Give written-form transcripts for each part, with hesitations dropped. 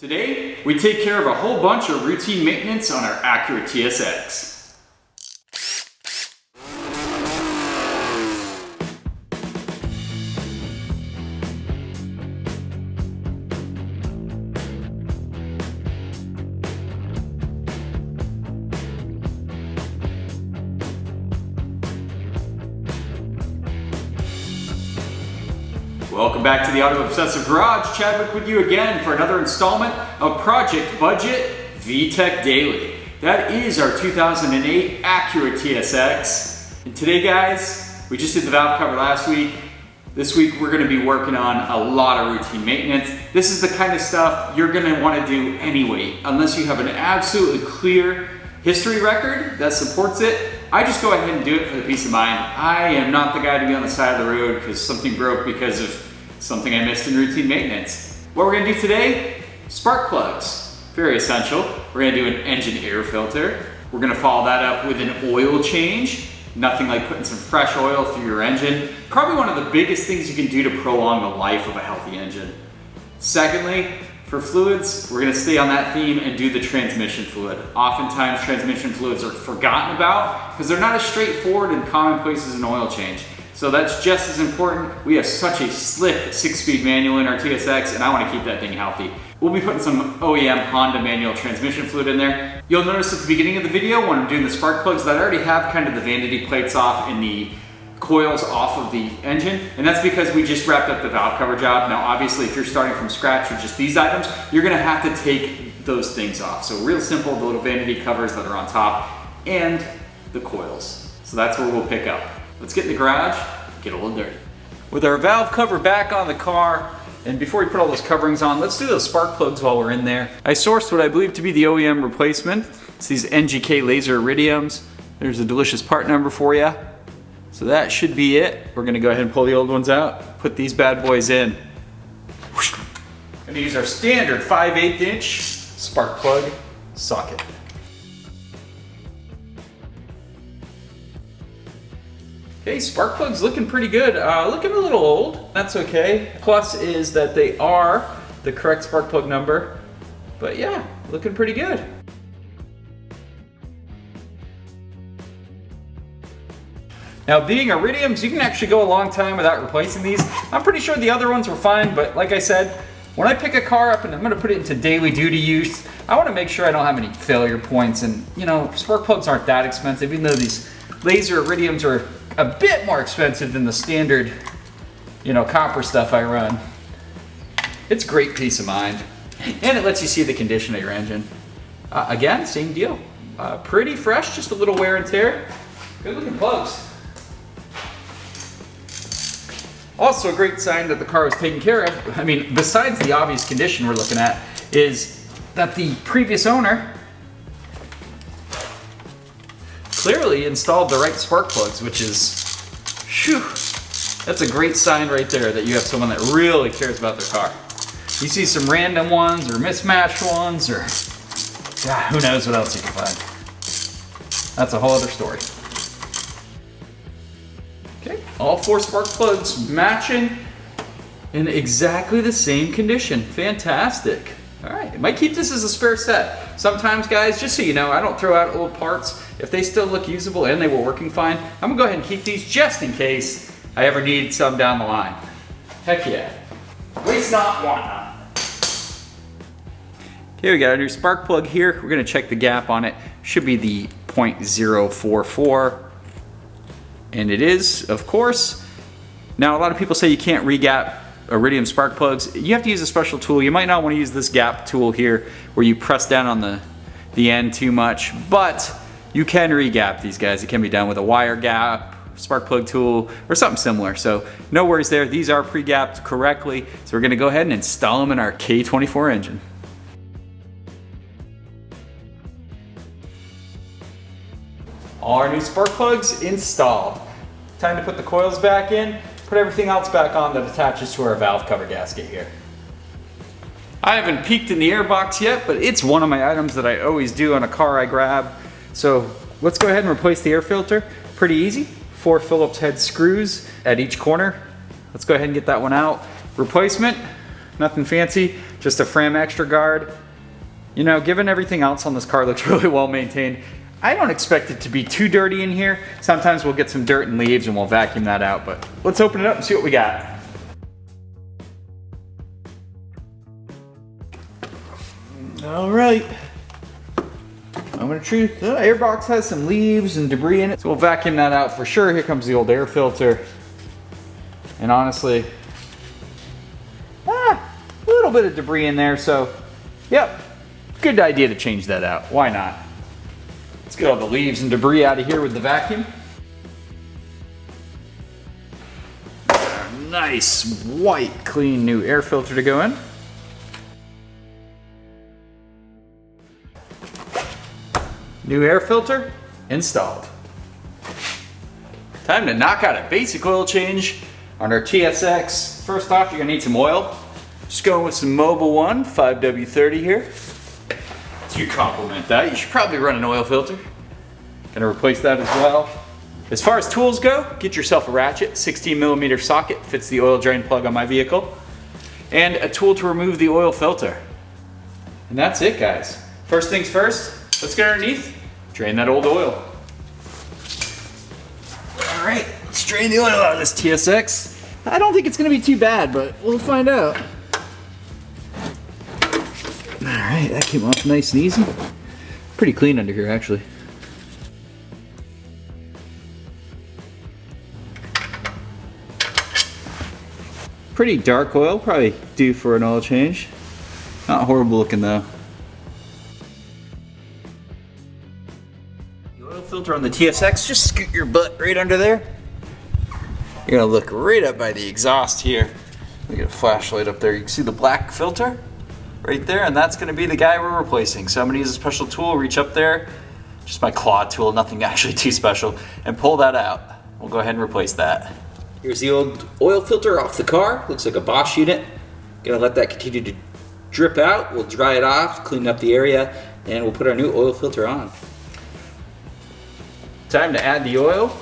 Today, we take care of a whole bunch of routine maintenance on our Acura TSX. Welcome back to the Auto Obsessive Garage. Chadwick with you again for another installment of Project Budget VTech Daily. That is our 2008 Acura TSX. And today, guys, we just did the valve cover last week. This week we're going to be working on a lot of routine maintenance. This is the kind of stuff you're going to want to do anyway, unless you have an absolutely clear history record that supports it. I just go ahead and do it for the peace of mind. I am not the guy to be on the side of the road because something broke because of something I missed in routine maintenance. What we're gonna do today, spark plugs. Very essential. We're gonna do an engine air filter. We're gonna follow that up with an oil change. Nothing like putting some fresh oil through your engine. Probably one of the biggest things you can do to prolong the life of a healthy engine. Secondly, for fluids, we're gonna stay on that theme and do the transmission fluid. Oftentimes transmission fluids are forgotten about because they're not as straightforward and commonplace as an oil change. So that's just as important. We have such a slick 6-speed manual in our TSX and I wanna keep that thing healthy. We'll be putting some OEM Honda manual transmission fluid in there. You'll notice at the beginning of the video when I'm doing the spark plugs that I already have kind of the vanity plates off and the coils off of the engine, and that's because we just wrapped up the valve cover job. Now obviously if you're starting from scratch with just these items, you're gonna have to take those things off. So real simple, the little vanity covers that are on top and the coils. So that's where we'll pick up. Let's get in the garage, get a little dirty. With our valve cover back on the car, and before we put all those coverings on, let's do those spark plugs while we're in there. I sourced what I believe to be the OEM replacement. It's these NGK laser iridiums. There's a delicious part number for you. So that should be it. We're gonna go ahead and pull the old ones out, put these bad boys in. Gonna use our standard 5/8 inch spark plug socket. Okay, spark plug's looking pretty good. Looking a little old, that's okay. Plus is that they are the correct spark plug number. But yeah, looking pretty good. Now being iridiums, you can actually go a long time without replacing these. I'm pretty sure the other ones were fine, but like I said, when I pick a car up and I'm gonna put it into daily duty use, I wanna make sure I don't have any failure points. And you know, spark plugs aren't that expensive, even though these laser iridiums are a bit more expensive than the standard, you know, copper stuff I run. It's great peace of mind. And it lets you see the condition of your engine. Again, same deal. Pretty fresh, just a little wear and tear. Good looking plugs. Also a great sign that the car was taken care of, I mean, besides the obvious condition we're looking at, is that the previous owner clearly installed the right spark plugs, which is, phew, that's a great sign right there that you have someone that really cares about their car. You see some random ones or mismatched ones or, yeah, who knows what else you can find. That's a whole other story. Okay, all 4 spark plugs matching in exactly the same condition. Fantastic. All right, might keep this as a spare set. Sometimes, guys, just so you know, I don't throw out old parts. If they still look usable and they were working fine, I'm gonna go ahead and keep these just in case I ever need some down the line. Heck yeah. Waste not, want not. Okay, we got our new spark plug here. We're gonna check the gap on it. Should be the 0.044. And it is, of course. Now, a lot of people say you can't re-gap iridium spark plugs. You have to use a special tool. You might not want to use this gap tool here where you press down on the end too much, but you can re-gap these guys. It can be done with a wire gap, spark plug tool, or something similar. So no worries there. These are pre-gapped correctly. So we're gonna go ahead and install them in our K24 engine. All our new spark plugs installed. Time to put the coils back in, put everything else back on that attaches to our valve cover gasket here. I haven't peeked in the air box yet, but it's one of my items that I always do on a car I grab. So let's go ahead and replace the air filter. Pretty easy. 4 Phillips head screws at each corner. Let's go ahead and get that one out. Replacement, nothing fancy, just a Fram Extra Guard. You know, given everything else on this car looks really well maintained, I don't expect it to be too dirty in here. Sometimes we'll get some dirt and leaves and we'll vacuum that out, but let's open it up and see what we got. All right. Moment of truth. The airbox has some leaves and debris in it, so we'll vacuum that out for sure. Here comes the old air filter. And honestly, a little bit of debris in there, so yep, good idea to change that out. Why not? Let's get all the leaves and debris out of here with the vacuum. Nice white, clean new air filter to go in. New air filter installed. Time to knock out a basic oil change on our TSX. First off, you're gonna need some oil. Just going with some Mobil 1 5W30 here. To complement that, you should probably run an oil filter. Gonna replace that as well. As far as tools go, get yourself a ratchet. 16mm socket fits the oil drain plug on my vehicle. And a tool to remove the oil filter. And that's it, guys. First things first, let's get underneath, drain that old oil. All right, let's drain the oil out of this TSX. I don't think it's gonna be too bad, but we'll find out. All right, that came off nice and easy. Pretty clean under here, actually. Pretty dark oil, probably due for an oil change. Not horrible looking though. The oil filter on the TSX, just scoot your butt right under there. You're gonna look right up by the exhaust here. We get a flashlight up there. You can see the black filter right there, and that's gonna be the guy we're replacing. So I'm gonna use a special tool, reach up there, just my claw tool, nothing actually too special, and pull that out. We'll go ahead and replace that. Here's the old oil filter off the car. Looks like a Bosch unit. Gonna let that continue to drip out. We'll dry it off, clean up the area, and we'll put our new oil filter on. Time to add the oil.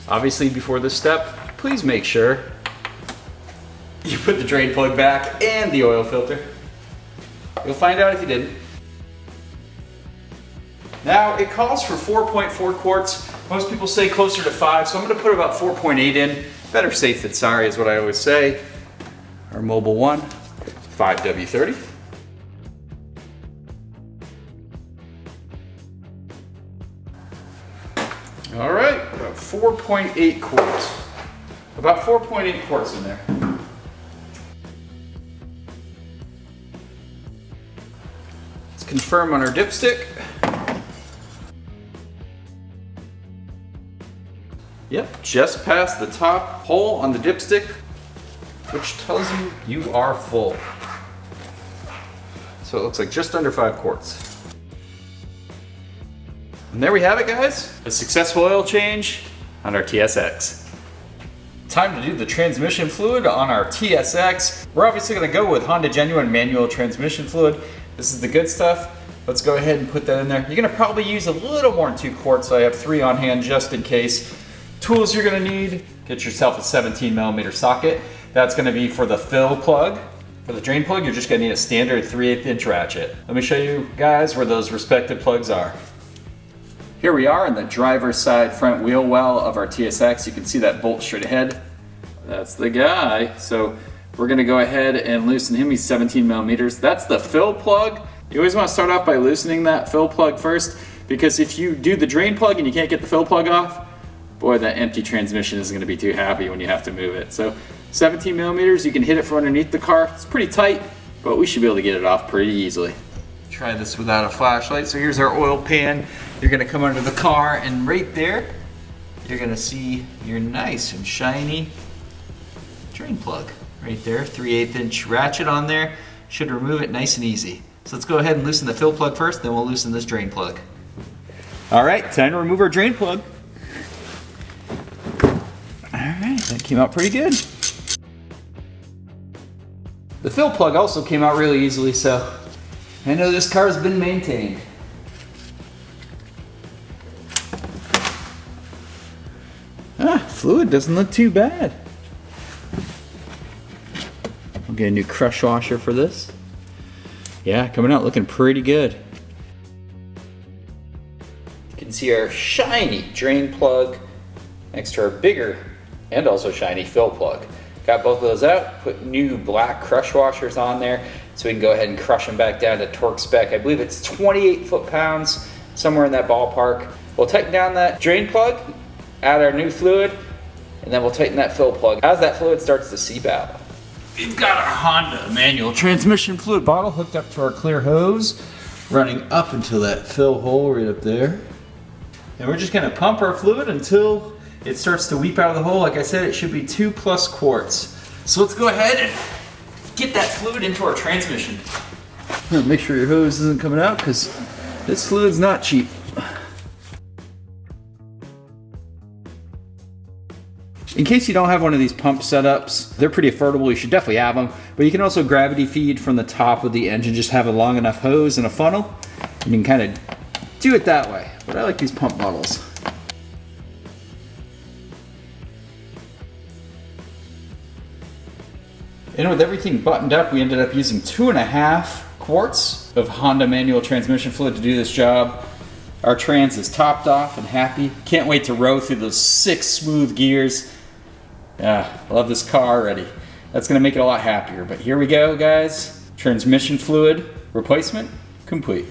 Obviously, before this step, please make sure you put the drain plug back and the oil filter. You'll find out if you didn't. Now, it calls for 4.4 quarts. Most people say closer to 5, so I'm gonna put about 4.8 in. Better safe than sorry is what I always say. Our Mobil 1 5W30. All right, about 4.8 quarts. About 4.8 quarts in there. Let's confirm on our dipstick. Yep, just past the top hole on the dipstick, which tells you you are full. So it looks like just under 5 quarts. And there we have it, guys. A successful oil change on our TSX. Time to do the transmission fluid on our TSX. We're obviously gonna go with Honda Genuine manual transmission fluid. This is the good stuff. Let's go ahead and put that in there. You're gonna probably use a little more than 2 quarts, so I have 3 on hand just in case. Tools you're gonna need, get yourself a 17mm socket. That's gonna be for the fill plug. For the drain plug, you're just gonna need a standard 3/8 inch ratchet. Let me show you guys where those respective plugs are. Here we are in the driver's side front wheel well of our TSX. You can see that bolt straight ahead. That's the guy. So we're gonna go ahead and loosen him. He's 17mm. That's the fill plug. You always wanna start off by loosening that fill plug first, because if you do the drain plug and you can't get the fill plug off, boy, that empty transmission isn't gonna be too happy when you have to move it. So 17mm, you can hit it from underneath the car. It's pretty tight, but we should be able to get it off pretty easily. Try this without a flashlight. So here's our oil pan. You're gonna come under the car, and right there, you're gonna see your nice and shiny drain plug. Right there, 3/8 inch ratchet on there. Should remove it nice and easy. So let's go ahead and loosen the fill plug first, then we'll loosen this drain plug. All right, time to remove our drain plug. Alright, that came out pretty good. The fill plug also came out really easily, so I know this car's been maintained. Fluid doesn't look too bad. We'll get a new crush washer for this. Yeah, coming out looking pretty good. You can see our shiny drain plug next to our bigger and also shiny fill plug. Got both of those out, put new black crush washers on there so we can go ahead and crush them back down to torque spec. I believe it's 28 foot-pounds, somewhere in that ballpark. We'll tighten down that drain plug, add our new fluid, and then we'll tighten that fill plug as that fluid starts to seep out. We've got our Honda manual transmission fluid bottle hooked up to our clear hose, running up until that fill hole right up there. And we're just gonna pump our fluid until it starts to weep out of the hole. Like I said, it should be 2+ quarts. So let's go ahead and get that fluid into our transmission. Make sure your hose isn't coming out because this fluid's not cheap. In case you don't have one of these pump setups, they're pretty affordable. You should definitely have them. But you can also gravity feed from the top of the engine. Just have a long enough hose and a funnel. You can kind of do it that way. But I like these pump bottles. And with everything buttoned up, we ended up using 2.5 quarts of Honda manual transmission fluid to do this job. Our trans is topped off and happy. Can't wait to row through those 6 smooth gears. Yeah, I love this car already. That's gonna make it a lot happier. But here we go, guys. Transmission fluid replacement complete.